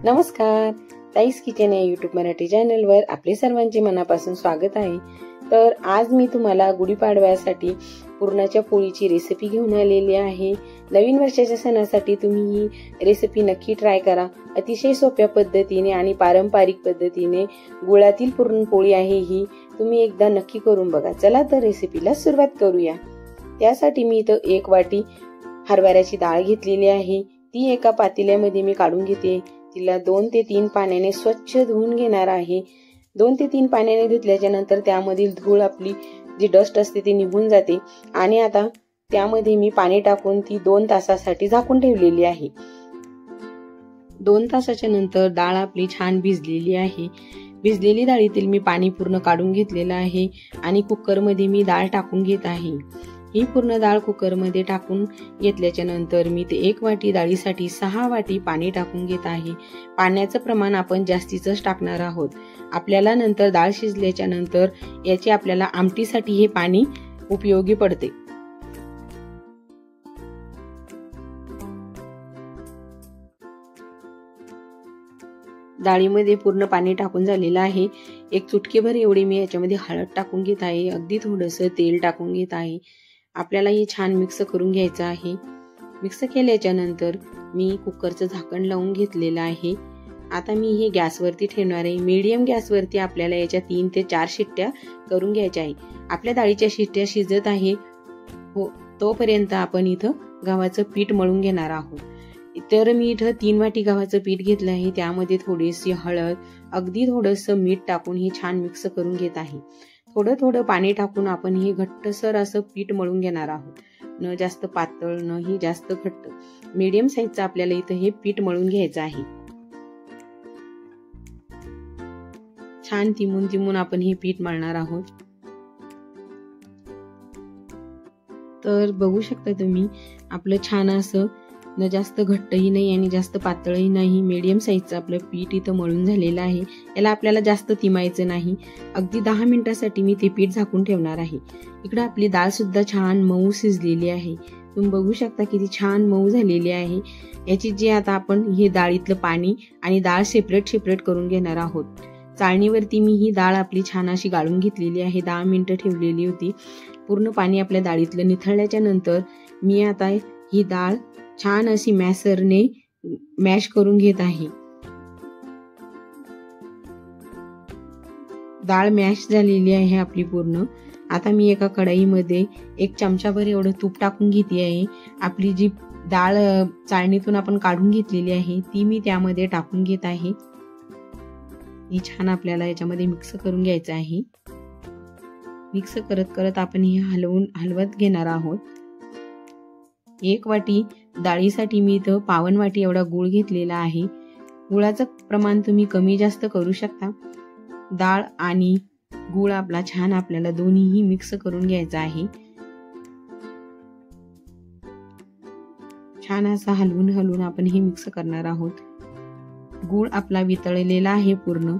नमस्कार, ताईस किचन या यूट्यूब मराठी चॅनलवर आपले सर्वांचे मनापासून स्वागत आहे। तर आज मी तुम्हाला गुढीपाडव्यासाठी पुरणाच्या पोळीची रेसिपी घेऊन आलेली आहे। नवीन वर्षाच्या सणासाठी तुम्ही ही रेसिपी नक्की ट्राय करा। अतिशय सोप्या पद्धतीने आणि पारंपरिक पद्धतीने गुळातील पुरणपोळी आहे ही, तुम्ही एकदा नक्की करून बघा। चला तर रेसिपीला सुरुवात करूया। त्यासाठी मी इथं 1 वाटी हरभऱ्याची डाळ घेतलेली आहे। ती एका पातेल्यामध्ये मी काढून घेते। तिला 2 ते 3 पाण्याने स्वच्छ धुवून घेणार आहे। 2 ते 3 पाण्याने धुतल्याच्या नंतर त्यामधील धूळ, आपली जी डस्ट असते ती निघून जाते। आणि आता त्यामध्ये मी पाणी टाकून ती 2 तासासाठी झाकून ठेवलेली आहे। 2 तासाच्या नंतर डाळ आपली छान भिजलेली आहे। भिजलेली डाळीतील मी पाणी पूर्ण काढून घेतलेलं आहे आणि कुकरमध्ये मी डाळ टाकून घेत आहे। ही पूर्ण डाळ कुकरमध्ये टाकून घेतल्याच्या नंतर मी ते 1 वाटी डाळीसाठी 6 वाटी पाणी टाकून घेत आहे। पाण्याचं प्रमाण आपण जास्तीच टाकणार आहोत। आपल्याला नंतर डाळ शिजल्याच्या नंतर याचे आपल्याला आमटीसाठी हे पाणी उपयोगी पडते। डाळीमध्ये पूर्ण पाणी टाकून झालेलं आहे। 1 चुटकीभर एवढी मी याच्यामध्ये हळद टाकून घेत आहे। अगदी थोडंसं तेल टाकून घेत आहे। आपल्याला हे छान मिक्स करून घ्यायचं आहे। मिक्स केल्याच्या नंतर मी कुकरचं झाकण लावून घेतलेलं आहे। आता मी हे गॅसवरती ठेवणार आहे। मीडियम गॅसवरती आपल्याला याच्या 3 ते 4 शिट्ट्या करून घ्यायच्या आहे। आपल्या डाळीच्या शिट्ट्या शिजत आहे तोपर्यंत आपण इथं गव्हाचं पीठ मळून घेणार आहोत। तर मी इथं 3 वाटी गव्हाचं पीठ घेतलं आहे। त्यामध्ये थोडीशी हळद, अगदी थोडंसं मीठ टाकून हे छान मिक्स करून घेत आहे। थोडं थोडं पाणी टाकून आपण हे घट्टसर असं पीठ मळून घेणार आहोत। न जास्त पातळ, न ही जास्त घट्ट, मीडियम साईजचं आपल्याला इथं हे पीठ मळून घ्यायचं आहे। छान तिमून आपण हे पीठ मळणार आहोत। तर बघू शकता तुम्ही, आपलं छान असं न जास्त घट्टही नाही आणि जास्त पातळही नाही, मीडियम साईजचं आपलं पीठ इथं मळून झालेलं आहे। याला आपल्याला जास्त तिमायचं नाही। अगदी 10 मिनिटासाठी मी ते पीठ झाकून ठेवणार आहे। इकडे आपली डाळ सुद्धा छान मऊ शिजलेली आहे। तुम्ही बघू शकता किती छान मऊ झालेली आहे। याची जी आता आपण हे डाळीतलं पाणी आणि डाळ सेपरेट करून घेणार आहोत। चाळणीवरती मी ही डाळ आपली छान अशी गाळून घेतलेली आहे। 10 मिनिटं ठेवलेली होती। पूर्ण पाणी आपल्या डाळीतलं निथळल्याच्या नंतर मी आता ही डाळ छान अशी मॅशरने मॅश करून घेत आहे। डाळ मॅश झालेली आहे आपली पूर्ण। आता मी एका कढईमध्ये 1 चमचाभर एवढं तूप टाकून घेते आहे। आपली जी डाळ चाळणीतून आपण काढून घेतलेली आहे ती मी त्यामध्ये टाकून घेत आहे। ही छान आपल्याला याच्यामध्ये मिक्स करून घ्यायचं आहे। मिक्स करत आपण हे हलवत घेणार आहोत। 1 वाटी डाळीसाठी मी इथं 1/2 वाटी एवढा गूळ घेतलेला आहे। गुळाचं प्रमाण तुम्ही कमी जास्त करू शकता। डाळ आणि गूळ आपला छान आपल्याला दोन्हीही मिक्स करून घ्यायचा आहे। छान असं हलवून आपण हे मिक्स करणार आहोत। गूळ आपला वितळलेला आहे पूर्ण।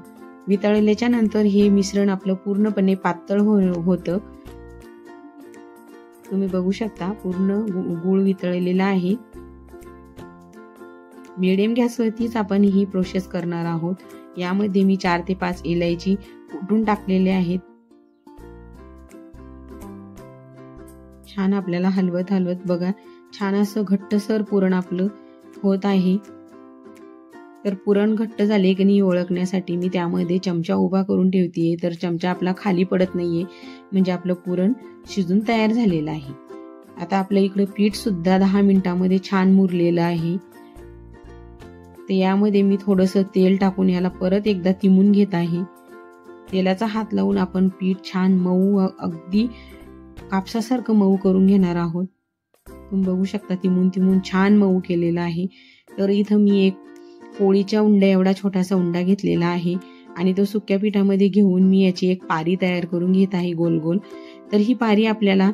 वितळल्याच्या नंतर हे मिश्रण आपलं पूर्णपणे पातळ होतं। तुम्ही बघू शकता पूर्ण गूळ वितळलेला आहे। मीडियम गॅसवरतीच आपण ही प्रोसेस करणार आहोत। यामध्ये मी 4 ते 5 इलायची कुटून टाकलेले आहेत। छान आपल्याला हलवत बघा छान असं घट्टसर पुरण आपलं होत आहे। तर पुरण घट्ट झाले की नाही ओळखण्यासाठी मी त्यामध्ये चमचा उभा करून ठेवतेय। तर चमचा आपला खाली पडत नाहीये, म्हणजे आपलं पुरण शिजून तयार झालेलं आहे। आता आपलं इकडे पीठ सुद्धा 10 मिनिटांमध्ये छान मुरलेलं आहे। तर यामध्ये मी थोडंसं तेल टाकून याला परत एकदा तिमून घेत आहे। तेलाचा हात लावून आपण पीठ छान मऊ, अगदी कापसासारखं मऊ करून घेणार आहोत। तुम्ही बघू शकता तिमून छान मऊ केलेलं आहे। तर इथं मी एक पोळीच्या उंड्या एवढा छोटासा उंडा घेतलेला आहे आणि तो सुक्या पिठामध्ये घेऊन मी याची एक पारी तयार करून घेत आहे गोल। तर ही पारी आपल्याला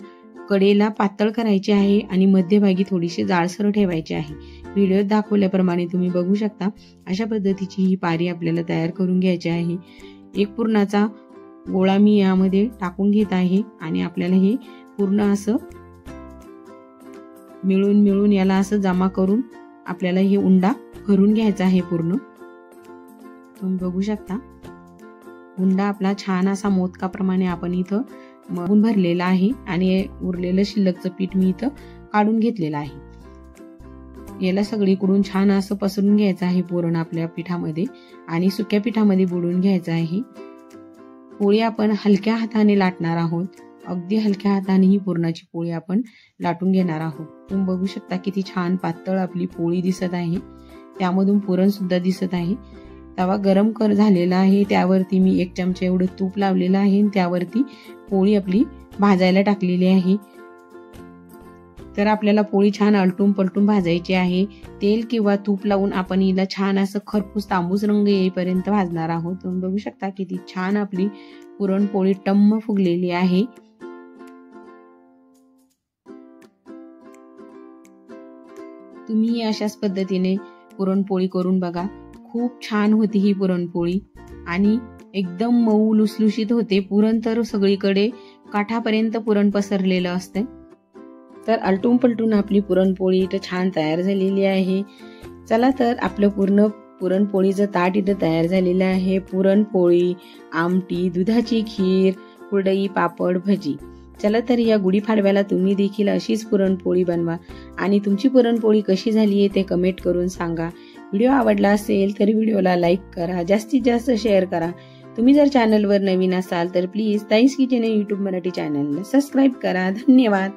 कडेला पातळ करायची आहे आणि मध्यभागी थोडीशी जाडसर ठेवायची आहे। व्हिडिओत दाखवल्याप्रमाणे तुम्ही बघू शकता अशा पद्धतीची ही पारी आपल्याला तयार करून घ्यायची आहे। 1 पुरणाचा गोळा मी यामध्ये टाकून घेत आहे आणि आपल्याला हे पूर्ण असं मिळून याला असं जमा करून आपल्याला हे उंडा भरून घ्यायचा आहे पूर्ण। तुम्ही बघू शकता हुंडा आपला छान असा मोदकाप्रमाणे आपण इथं मळून भरलेला आहे आणि उरलेलं शिल्लकचं पीठ मी इथं काढून घेतलेलं आहे। याला सगळीकडून छान असं पसरून घ्यायचं आहे पुरण आपल्या पिठामध्ये आणि सुक्या पिठामध्ये बुडवून घ्यायचं आहे। पोळी आपण हलक्या हाताने लाटणार आहोत, अगदी हलक्या हाताने ही पुरणाची पोळी आपण लाटून घेणार आहोत। तुम्ही बघू शकता किती छान पातळ आपली पोळी दिसत आहे, त्यामधून पुरण सुद्धा दिसत आहे। तवा गरम झालेला आहे, त्यावरती मी 1 चमचा एवढं तूप लावलेलं आहे आणि त्यावरती पोळी आपली भाजायला टाकलेली आहे। तर आपल्याला पोळी छान आलटून पलटून भाजायची आहे। तेल किंवा तूप लावून आपण हिला छान असं खरपूस तांबूस रंग येईपर्यंत भाजणार आहोत। तुम्ही बघू शकता किती छान आपली पुरणपोळी टम्म फुगलेली आहे। तुम्ही अशाच पद्धतीने पुरणपोळी करून बघा, खूप छान होती ही पुरणपोळी आणि एकदम मऊ लुसलुशीत होते। पुरण तर सगळीकडे काठापर्यंत पुरण पसरलेलं असते। तर आलटून पलटून आपली पुरणपोळी इथं छान तयार झालेली आहे। चला तर आपलं पूर्ण पुरणपोळीचं ताट इथं तयार झालेलं आहे। पुरणपोळी, आमटी, दुधाची खीर, कुरडई, पापड, भजी। चला तर या गुढीपाडव्याला तुम्ही देखील अशीच पुरणपोळी बनवा आणि तुमची पुरणपोळी कशी झाली आहे ते कमेंट करून सांगा। व्हिडिओ आवडला असेल तर व्हिडिओला लाईक करा, जास्तीत जास्त शेअर करा। तुम्ही जर चॅनलवर नवीन असाल तर प्लीज ताईस किचन यूट्यूब मराठी चॅनलला सबस्क्राईब करा। धन्यवाद।